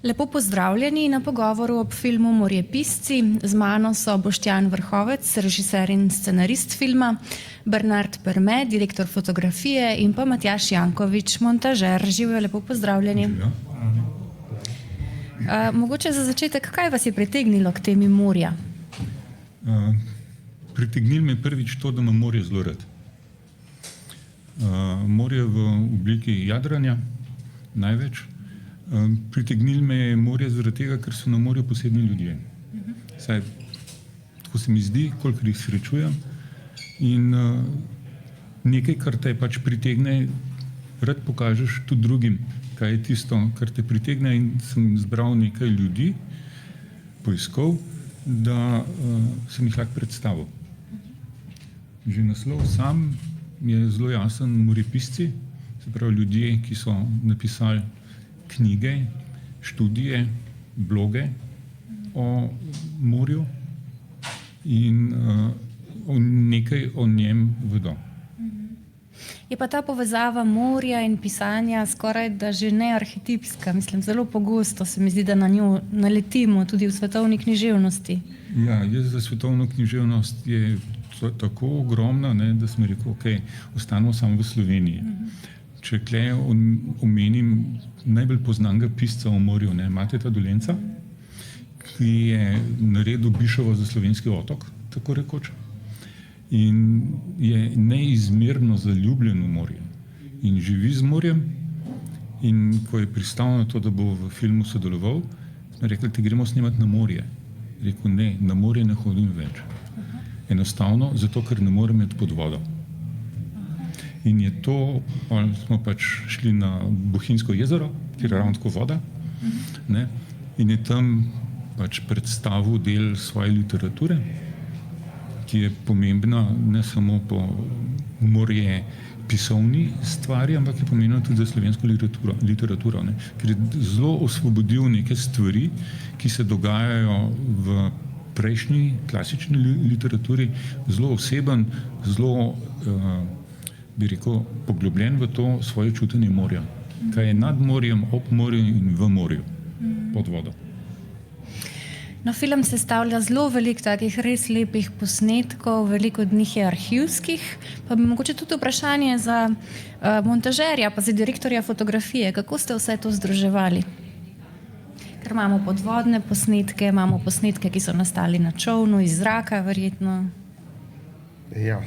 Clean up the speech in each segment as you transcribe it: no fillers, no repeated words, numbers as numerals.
Lepo pozdravljeni na pogovoru ob filmu Morjepisci. Z mano so Boštjan Vrhovec, režiser in scenarist filma, Bernard Perme, direktor fotografije in pa Matjaž Jankovič, montažer. Živijo, lepo pozdravljeni. Mogoče za začetek, kaj vas je pritegnilo k temi morja? Pritegnilo me je prvič to, da imam morje zelo rad. Morje v obliki jadranja, največ. Pritegnilo me je morje zaradi tega, ker so na morju posebni ljudje. Saj, tako se mi zdi, kolikor jih srečujem. In nekaj, kar te pač pritegne, rad pokažeš tudi drugim, kaj je tisto, kar te pritegne, in sem zbral nekaj ljudi, poiskal, da sem jih lahko predstavil. Že naslov sam je zelo jasen, Morjepisci, se pravi ljudje, ki so napisali knjige, študije, bloge o morju in nekaj o njem vedo. Je pa ta povezava morja in pisanja skoraj da že ne arhetipska, mislim, zelo pogosto se mi zdi, da na njo naletimo tudi v svetovni književnosti. Ja, jaz za svetovno književnost je tako ogromna, ne, da sem rekel, ok, ostanemo samo v Sloveniji. Če tukaj omenim najbolj poznanega pisca o morju, ne, Mateta Dolenca, ki je naredil Bišovo za slovenski otok, tako rekoč, in je neizmerno zaljubljen v morje in živi z morjem. In ko je pristal na to, da bo v filmu sodeloval, smo rekli, te gremo snemati na morje. Rekel, ne, na morje ne hodim več. Enostavno, zato ker ne morem iti pod vodo. In je to, smo pač šli na Bohinjsko jezero, kjer je ravno tako voda, ne, in je tam pač predstavil del svoje literature, ki je pomembna ne samo po morje pisovni stvari, ampak je pomembna tudi za slovensko literaturo, ne, ker je zelo osvobodil neke stvari, ki se dogajajo v prejšnji klasični literaturi, zelo oseben, zelo bi rekel, poglobljen v to svoje čutenje morja. Kaj je nad morjem, ob morju in v morju, pod vodo. No, film sestavlja zelo veliko takih res lepih posnetkov, veliko od njih je arhivskih, pa bi mogoče tudi vprašanje za montažerja, pa za direktorja fotografije. Kako ste vse to združevali? Ker imamo podvodne posnetke, imamo posnetke, ki so nastali na čolnu, iz zraka verjetno. Ja.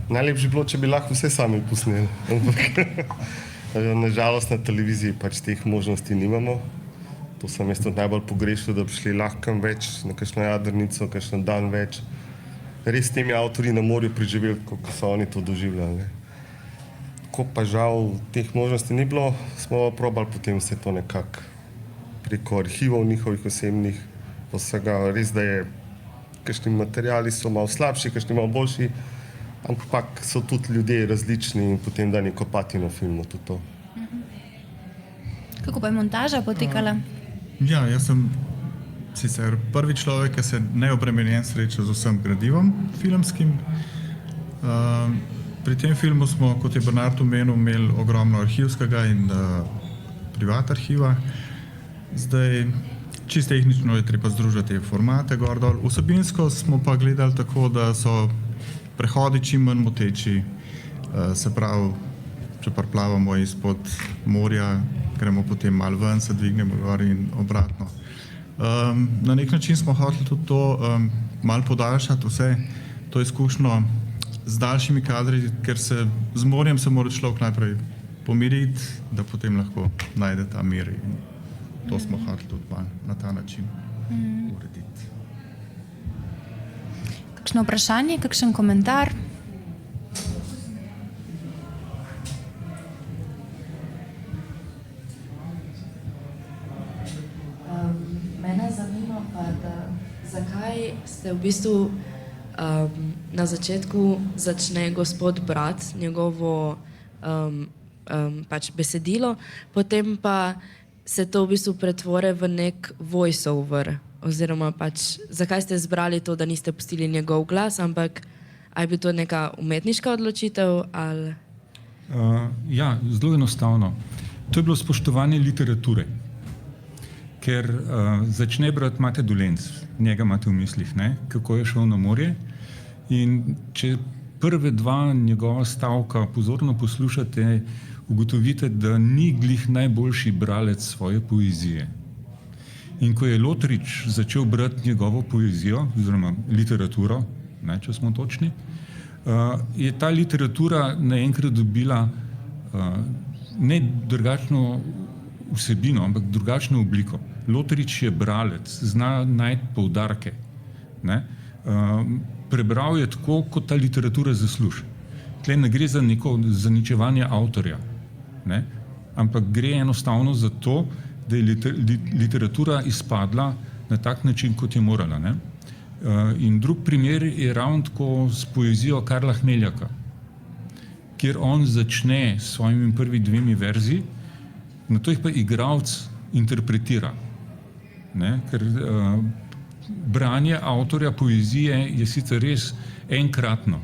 Najlepše bi bilo, če bi lahko vse sami posneli. Nažalost na televiziji pač teh možnosti nimamo. To sem jaz tudi najbolj pogrešal, da bi šli lahko kam več, na kakšno jadrnico, kakšen dan več. Res temi avtorji na morju preživeli, kako so oni to doživljali. Ko pa žal teh možnosti ni bilo, smo probali potem vse to nekako preko arhivov njihovih osebnih, vsega. Res, da je, kakšni materiali so malo slabši, kakšni malo boljši, ampak so tudi ljudje različni in potem da neko patino filmu tudi to. Kako pa je montaža potekala? Ja, jaz sem sicer prvi človek, ki se neobremenjen sreča z vsem gradivom filmskim. Pri tem filmu smo, kot je Bernard omenil, imeli ogromno arhivskega in privat arhiva. Zdaj, čisto tehnično je treba združiti formate gor dol. Vsebinsko smo pa gledali tako, da so prehodi čim manj moteči, se pravi, če preplavamo izpod morja, gremo potem malo ven, se dvignemo gor in obratno. Na nek način smo hoteli tudi to malo podaljšati vse to izkušnjo z daljšimi kadri, ker se z morjem se mora človek najprej pomiriti, da potem lahko najde ta mir. In to smo hoteli tudi na ta način urediti. Kakšno vprašanje, kakšen komentar? Mene zanima pa, zakaj ste v bistvu na začetku začne gospod Brat njegovo pač besedilo, potem pa se to v bistvu pretvore v nek voice-over, oziroma pač zakaj ste izbrali to, da niste pustili njegov glas, ampak ali je bi to neka umetniška odločitev ali... Ja, zelo enostavno. To je bilo spoštovanje literature. ker začne brati Mate Dolenc, njega imate v mislih, ne? Kako je šel na morje. In če prve dva njegova stavka pozorno poslušate, ugotovite, da ni glih najboljši bralec svoje poezije. In ko je Lotrič začel brati njegovo poezijo, oziroma literaturo, ne, če smo točni, je ta literatura naenkrat dobila ne drugačno vsebino, ampak drugačno obliko. Lotrič je bralec, zna najti poudarke. Ne? Prebral je tako, kot ta literatura zasluži. Tle ne gre za neko zaničevanje avtorja, ne? Ampak gre enostavno za to, da je literatura izpadla na tak način, kot je morala. Ne? In drug primer je ravno tako s poezijo Karla Hmeljaka, kjer on začne s svojimi prvimi dvemi verzi, na to jih pa igralec interpretira. Ne? Ker branje avtorja poezije je sicer res enkratno,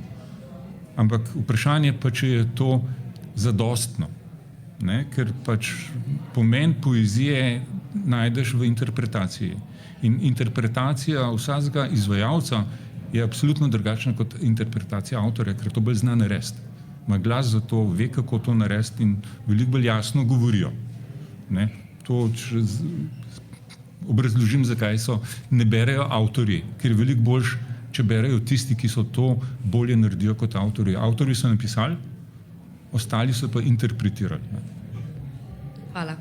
ampak vprašanje pa, če je to zadostno. Ne? Ker pač pomen poezije najdeš v interpretaciji. In interpretacija vsakega izvajalca je absolutno drugačna kot interpretacija avtorja, ker to bolj zna narediti. Ima glas za to, ve, kako to narediti in veliko bolj jasno govorijo. Ne? To obrazložim, zakaj ne berejo avtorji, ker je veliko boljše, če berejo tisti, ki so to bolje naredijo kot avtorji. Avtorji so napisali, ostali so pa interpretirali. Ne? Hvala.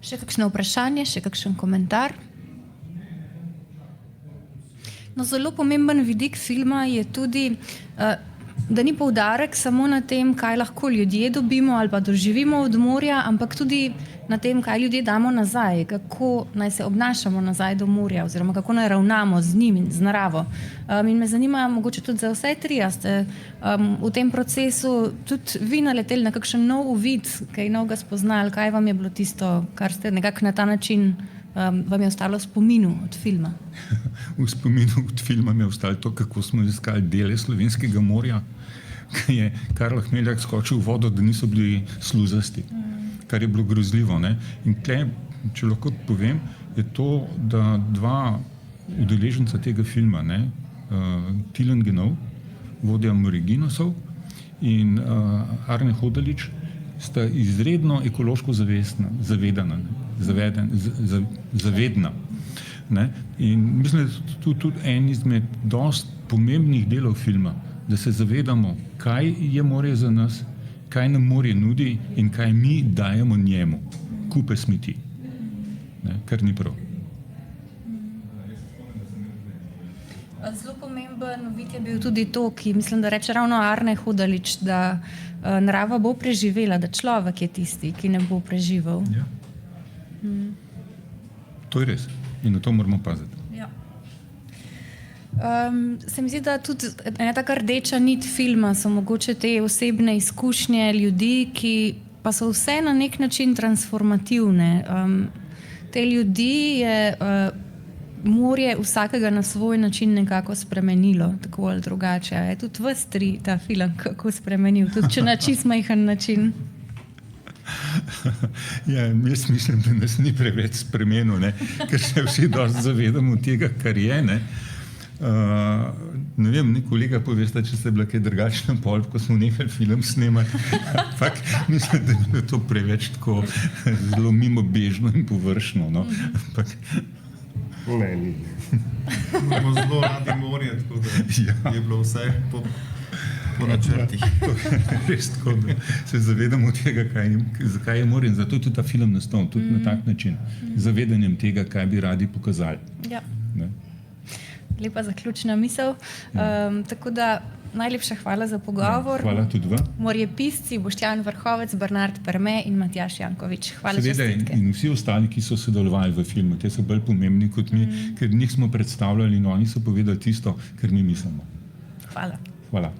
Še kakšno vprašanje, še kakšen komentar? No, zelo pomemben vidik filma je tudi, da ni poudarek samo na tem, kaj lahko ljudje dobimo ali pa doživimo od morja, ampak tudi na tem, kaj ljudje damo nazaj, kako naj se obnašamo nazaj do morja oziroma kako naj ravnamo z njim in z naravo. In me zanima, mogoče tudi za vse tri, a ste v tem procesu tudi vi naleteli na kakšen nov uvid, kaj novega spoznali, kaj vam je bilo tisto, kar ste nekako na ta način vam je ostalo v spominu od filma? V spominu od filma mi je ostalo to, kako smo iskali dele slovenskega morja, ki je Karl Hmeljak skočil v vodo, da niso bili sluzasti, kar je bilo grozljivo. Ne? In tle, če lahko povem, je to, da dva udeleženca tega filma, Tilen Genov, vodja Moriginosov, in Arne Hodalič, sta izredno ekološko zavedna. Ne? In mislim, da je tudi en izmed dost pomembnih delov filma, da se zavedamo, kaj je morje za nas, kaj nam morje nudi in kaj mi dajemo njemu. Kupe smeti. Ne? Kar ni prav. Zelo pomemben vid je bil tudi to, ki mislim, da reče ravno Arne Hodalič, da narava bo preživela, da človek je tisti, ki ne bo preživel. Ja. To je res. In na to moramo paziti. Ja. Se mi zdi, da tudi ena taka rdeča nit filma so mogoče te osebne izkušnje ljudi, ki pa so vse na nek način transformativne. Te ljudi je morje vsakega na svoj način nekako spremenilo, tako ali drugače. Je tudi vas tri ta film kako spremenil, tudi če na čist majhen način. Ja, jaz mislim, da nas ni preveč spremenil, ne? Ker se vsi dosti zavedamo tega, kar je. Ne vem, kolega povesta, če ste bila kaj drugačna pol, ko smo nehali film snemati, ampak mislim, da je bilo to preveč tako zelo mimobežno in površno. No? Ampak ne, ni. Imamo zelo radi morje, tako da je bilo vse po načrtih. Res tako, da se zavedamo tega, zakaj je morje in zato je tudi ta film nastal, tudi na tak način, zavedanjem tega, kaj bi radi pokazali. Ja. Ne? Lepa zaključna misel. Tako da najlepša hvala za pogovor. Hvala tudi vam. Morjepisci Boštjan Vrhovec, Bernard Perme in Matjaž Janković. Hvala, čestitke. In vsi ostali, ki so sodelovali v filmu, te so bolj pomembni kot mi, ker njih smo predstavljali in oni so povedali tisto, kar mi mislimo. Hvala. Hvala.